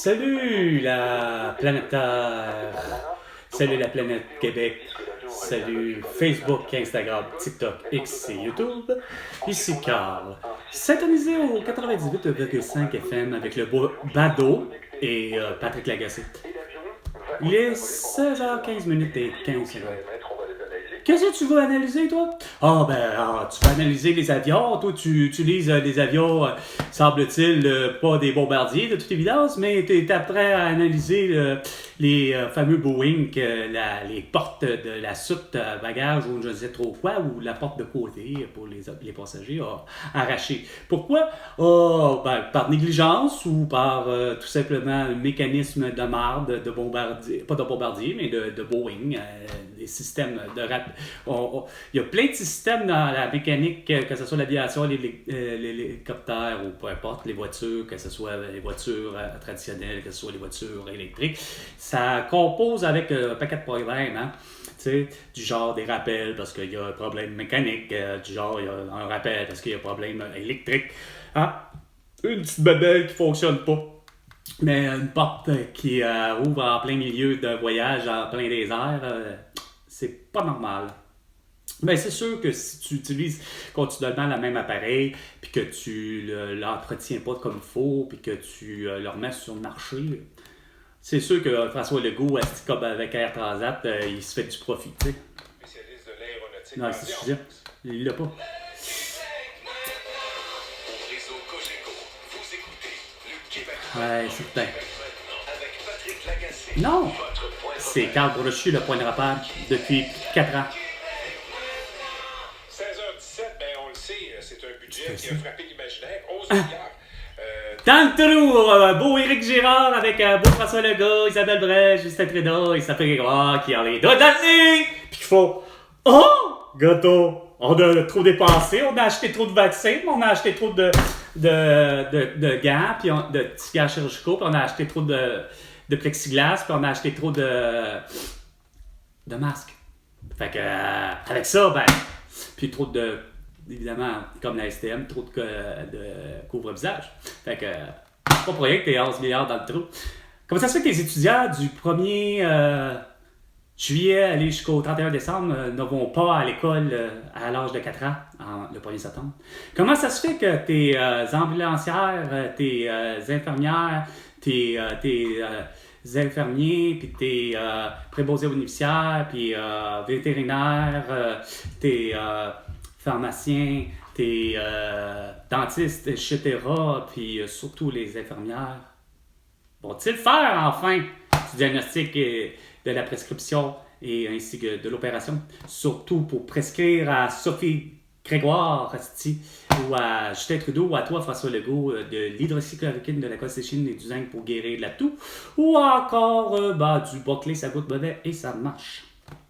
Salut la planète Terre, salut la planète Québec, salut Facebook, Instagram, TikTok, X et YouTube. Ici Carl, syntonisé au 98,5 FM avec le beau Bado et Patrick Lagacé. Il est 16h15 et 15 secondes. Qu'est-ce que tu veux analyser, toi? Tu vas analyser les avions. Toi, tu utilises des avions, semble-t-il, pas des bombardiers, de toute évidence, mais tu es prêt à analyser les fameux Boeing, les portes de la soute à bagages ou je ne sais trop quoi, ou la porte de côté pour les passagers arrachée. Pourquoi? Par négligence ou par tout simplement un mécanisme de marde, de bombardier, pas de bombardier, mais de Boeing, des systèmes de il y a plein de systèmes dans la mécanique, que ce soit l'aviation, l'hélicoptère ou peu importe, les voitures, que ce soit les voitures traditionnelles, que ce soit les voitures électriques. Ça compose avec un paquet de problèmes, hein? Du genre des rappels parce qu'il y a un problème mécanique, du genre il y a un rappel parce qu'il y a un problème électrique. Hein? Une petite babelle qui ne fonctionne pas. Mais une porte qui ouvre en plein milieu d'un voyage en plein désert, c'est pas normal. Mais c'est sûr que si tu utilises continuellement le même appareil, puis que tu l'entretiens pas comme il faut, puis que tu le remets sur le marché, c'est sûr que François Legault, comme avec Air Transat, il se fait du profit. T'sais. Spécialiste de l'aéronautique. Non, c'est suffisant. Il l'a pas. Ouais, certain. Non! C'est Carl Brochu, le point de rappel, depuis 4 ans. 16h17, on le sait, c'est un budget qui a frappé l'imaginaire. 11 milliards. Dans le trou, beau Éric Girard avec beau François Legault, Isabelle Brèche, Justin Trudeau et Safé Grégoire qui ont les doigts dans le nez! Puis qu'il faut oh! Gâteau! On a trop dépensé, on a acheté trop de vaccins, on a acheté trop de gants, puis de petits gants chirurgicaux, puis on a acheté trop de plexiglas, puis on a acheté trop de masques. Fait que, avec ça, puis trop évidemment, comme la STM, trop de couvre-visage. Fait que, c'est pas pour rien que t'es 11 milliards dans le trou. Comment ça se fait que les étudiants du 1er juillet aller jusqu'au 31 décembre ne vont pas à l'école à l'âge de 4 ans, le 1er septembre? Comment ça se fait que tes ambulancières, tes infirmières, tes infirmiers, puis tes préposés aux bénéficiaires, puis vétérinaires, tes pharmaciens, tes dentistes, etc., puis surtout les infirmières, vont-ils faire enfin du diagnostic de la prescription et ainsi que de l'opération, surtout pour prescrire à Sophie Grégoire, ou à Justin Trudeau, ou à toi, François Legault, de l'hydroxychloroquine, de la colchicine et du zinc pour guérir de la toux, ou encore du Boclé, ça goûte mauvais et ça marche.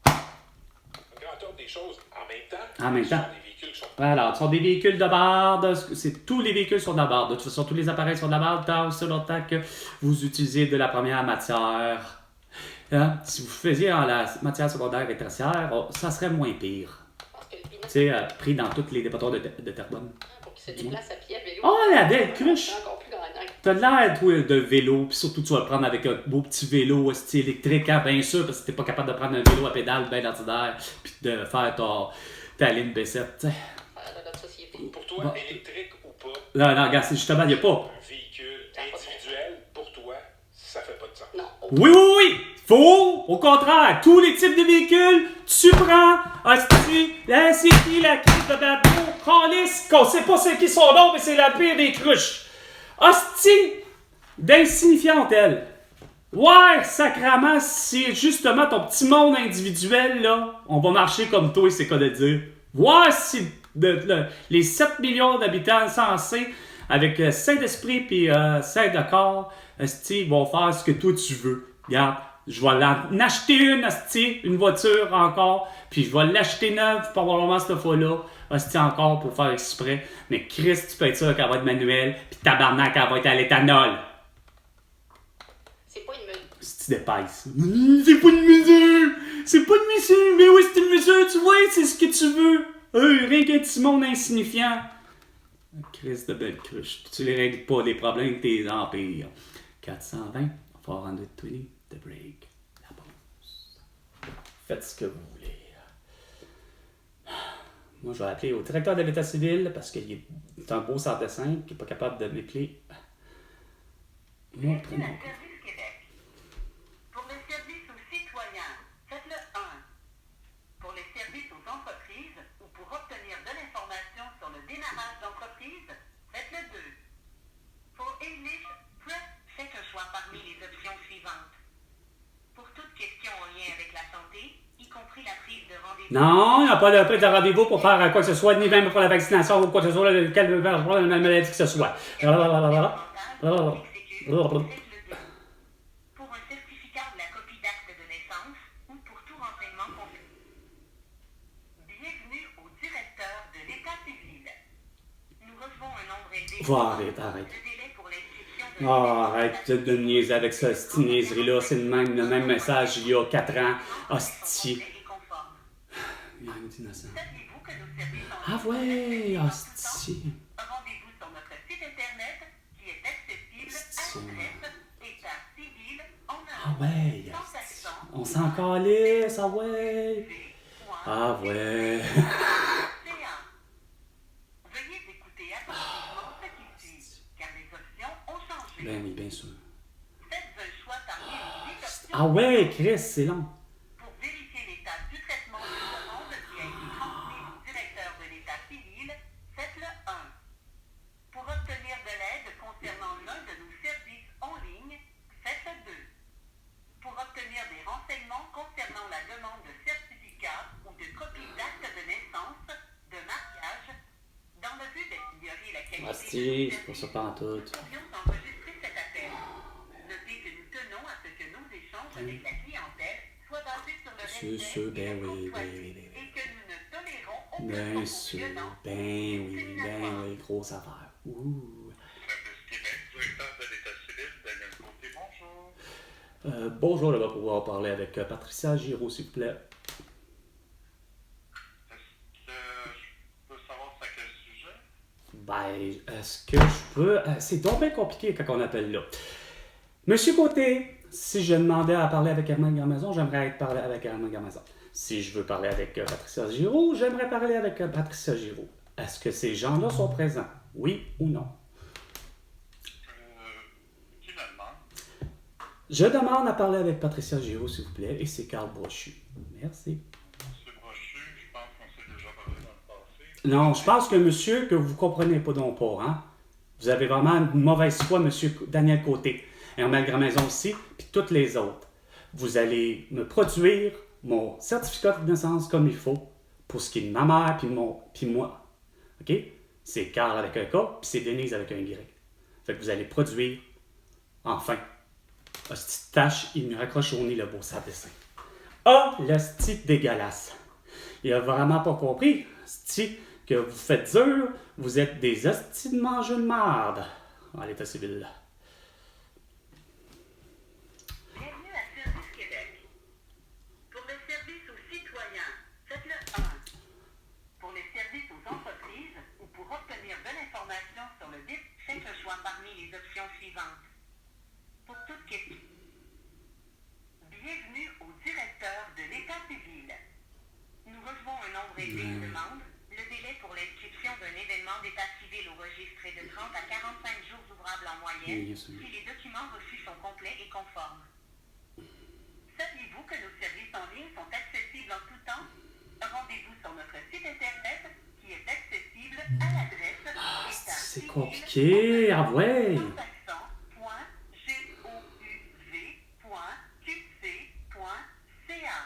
Grand ordre des choses en même temps. En même temps. Des véhicules qui sont... Alors, ce sont des véhicules de barde, tous les véhicules sont de la barde. De toute façon, tous les appareils sont de la barde, tant aussi longtemps que vous utilisez de la première matière. Hein? Si vous faisiez en la matière secondaire et tertiaire, ça serait moins pire. Tu sais, pris dans tous les dépotoirs de Terrebonne. Pour qu'il se déplace à pied à vélo. Oh, la belle cruche! C'est encore plus gagnant. T'as l'air, toi, de vélo, puis surtout, tu vas le prendre avec un beau petit vélo électrique, hein, bien sûr, parce que t'es pas capable de prendre un vélo à pédale bien ordinaire, puis de faire ta ligne B7, tu sais. De notre société. Pour toi, électrique ou pas, Non, regarde, c'est justement, il n'y a pas. un véhicule individuel, pour toi, ça fait pas de sens. Non. Oui! Faux! Au contraire, tous les types de véhicules, tu prends, c'est qui la crise de bateau, calice, qu'on sait pas c'est qui son nom, mais c'est la pire des cruches. Hostie d'insignifiante, elle. Ouais, sacrament, c'est justement ton petit monde individuel, là, on va marcher comme toi, c'est quoi de dire. Ouais, si les 7 millions d'habitants censés, avec Saint-Esprit puis Saint-Decor, hostie, vont faire ce que toi tu veux. Regarde. Je vais en acheter une voiture encore, puis je vais l'acheter neuve probablement cette fois-là, encore pour faire exprès. Mais Chris, tu peux être sûr qu'elle va être manuelle, puis tabarnak, elle va être à l'éthanol. C'est pas une mesure. C'est d'épaisse. C'est pas une mesure! C'est pas une mesure! Mais oui, c'est une mesure, tu vois, c'est ce que tu veux! Rien qu'un petit monde insignifiant. Chris de belle cruche. Tu les règles pas, les problèmes de tes empires. 420 420 The Break. La pause. Faites ce que vous voulez. Moi, je vais appeler au directeur de l'État civil parce qu'il est un beau sort de 5 qui n'est pas capable de m'appeler. Mon prénom. Service Québec. Pour les services aux citoyens, faites le 1. Pour les services aux entreprises ou pour obtenir de l'information sur le démarrage d'entreprise, faites le 2. Pour English, faites un choix parmi les options suivantes. Pour toute question en lien avec la santé, y compris la prise de rendez-vous. Non, il n'y a pas de prise de rendez-vous pour faire quoi que ce soit, ni même pour la vaccination ou quoi que ce soit, quelle maladie que ce soit. Pour un certificat ou la copie d'acte de naissance ou pour tout renseignement complet. Bienvenue au directeur de l'État civil. Nous recevons un nombre élevé Arrête. de délai pour l'inscription de Arrête de me niaiser avec ça, cette niaiserie-là. C'est le même message il y a 4 ans. Hostie. Il y a un innocent. Saviez-vous que nos services en Ah ouais, hostie. Rendez-vous sur notre site internet qui est accessible à l'adresse État civil en Ah ouais, sans accent. on s'en calisse, ah ouais. Ah ouais. Veuillez écouter attentivement ce qui suit, car les options ont changé. Ben oui, bien sûr. Faites un choix parmi les 8 options. Ah ouais, Chris, c'est long. Pour vérifier l'état du traitement de demande qui a été transmis au directeur de l'État civil, faites le 1. Pour obtenir de l'aide concernant l'un de nos services en ligne, faites le 2. Pour obtenir des renseignements concernant la demande de certificat ou de copie d'acte de naissance, de mariage, dans le but d'améliorer la qualité Hostie, c'est pas ça pantoute. nous pourrions enregistrer cet appel. Notez que nous tenons à ce que nos échanges avec la clientèle soient basés sur le C'est respect sûr, et ben la oui, courtoisie, ben oui. et que nous ne tolérons aucun Bien propos sûr, violent ben ou oui, discriminatoire. grosse affaire. Ouh. Service Québec, directeur de l'État civil, Daniel Côté, bonjour. Bonjour, on va pouvoir parler avec Patricia Giraud, s'il vous plaît. Est-ce que je peux savoir c'est à quel sujet? Ben, est-ce que je peux... c'est donc bien compliqué quand on appelle là. Monsieur Côté, si je demandais à parler avec Herman Garmazon, j'aimerais parler avec Herman Garmazon. Si je veux parler avec Patricia Giraud, j'aimerais parler avec Patricia Giraud. Est-ce que ces gens-là sont présents? Oui ou non? Qui me demande? Je demande à parler avec Patricia Giraud, s'il vous plaît, et c'est Carl Brochu. Merci. Monsieur Brochu, je pense qu'on s'est déjà parlé dans le passé. Non, je pense que monsieur, que vous comprenez pas donc pas, hein? Vous avez vraiment une mauvaise foi, monsieur Daniel Côté. Herman Garmazon aussi, puis toutes les autres. Vous allez me produire mon certificat de naissance comme il faut, pour ce qui est de ma mère, puis moi. OK? C'est Carl avec un K, puis c'est Denise avec un Y. Fait que vous allez produire, enfin, un petite tache, il me raccroche au nez le beau sable dessin. Ah, le style dégueulasse. Il a vraiment pas compris, style, que vous faites dur, vous êtes des hosties de mangeux de marde. À l'état civil. Bienvenue à Service Québec. Pour les services aux citoyens, faites le 1. Pour les services aux entreprises ou pour obtenir de l'information sur le DIP, faites le choix parmi les options suivantes. Pour toute question. Bienvenue au directeur de l'État civil. Nous recevons un nombre élevé de demandes. Le délai pour l'inscription d'un événement d'état civil au registre est de 30 à 45 jours ouvrables en moyenne, Oui, bien sûr. si les documents reçus sont complets et conformes. Saviez-vous que nos services en ligne sont accessibles en tout temps? Rendez-vous sur notre site internet qui est accessible à l'adresse C'est compliqué, ah ouais. .gouv.qc.ca.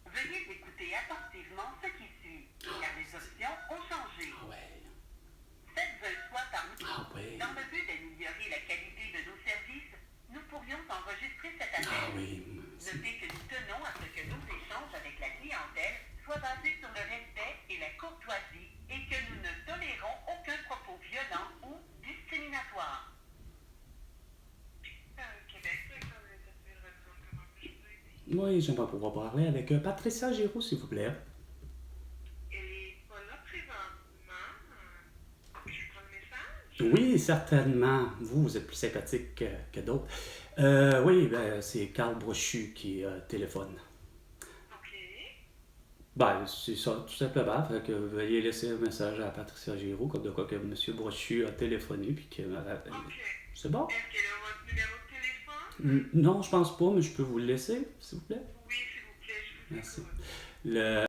Veuillez écouter attentivement ce qui suit, car les options ont changé. Ah ouais, Faites un choix parmi. ah ouais, Dans le but d'améliorer la qualité de nos services, nous pourrions enregistrer cet appel. ah oui. Notez que nous tenons à ce que nos échanges avec la clientèle soient basés sur le respect et la courtoisie et que nous ne tolérons aucun propos violent ou discriminatoire. Québec, Oui, j'aimerais pouvoir parler avec Patricia Giraud, s'il vous plaît. elle est pas là présentement. Je prends le message. Oui, certainement. Vous êtes plus sympathique que d'autres. Oui, ben, c'est Carl Brochu qui téléphone. OK. Ben, c'est ça, tout simplement. Fait que veuillez laisser un message à Patricia Giroux, comme de quoi que M. Brochu a téléphoné, puis que... OK. C'est bon? Est-ce qu'elle a votre numéro de téléphone? Non, je pense pas, mais je peux vous le laisser, s'il vous plaît. Oui, s'il vous plaît, je vous Merci. écoute. Le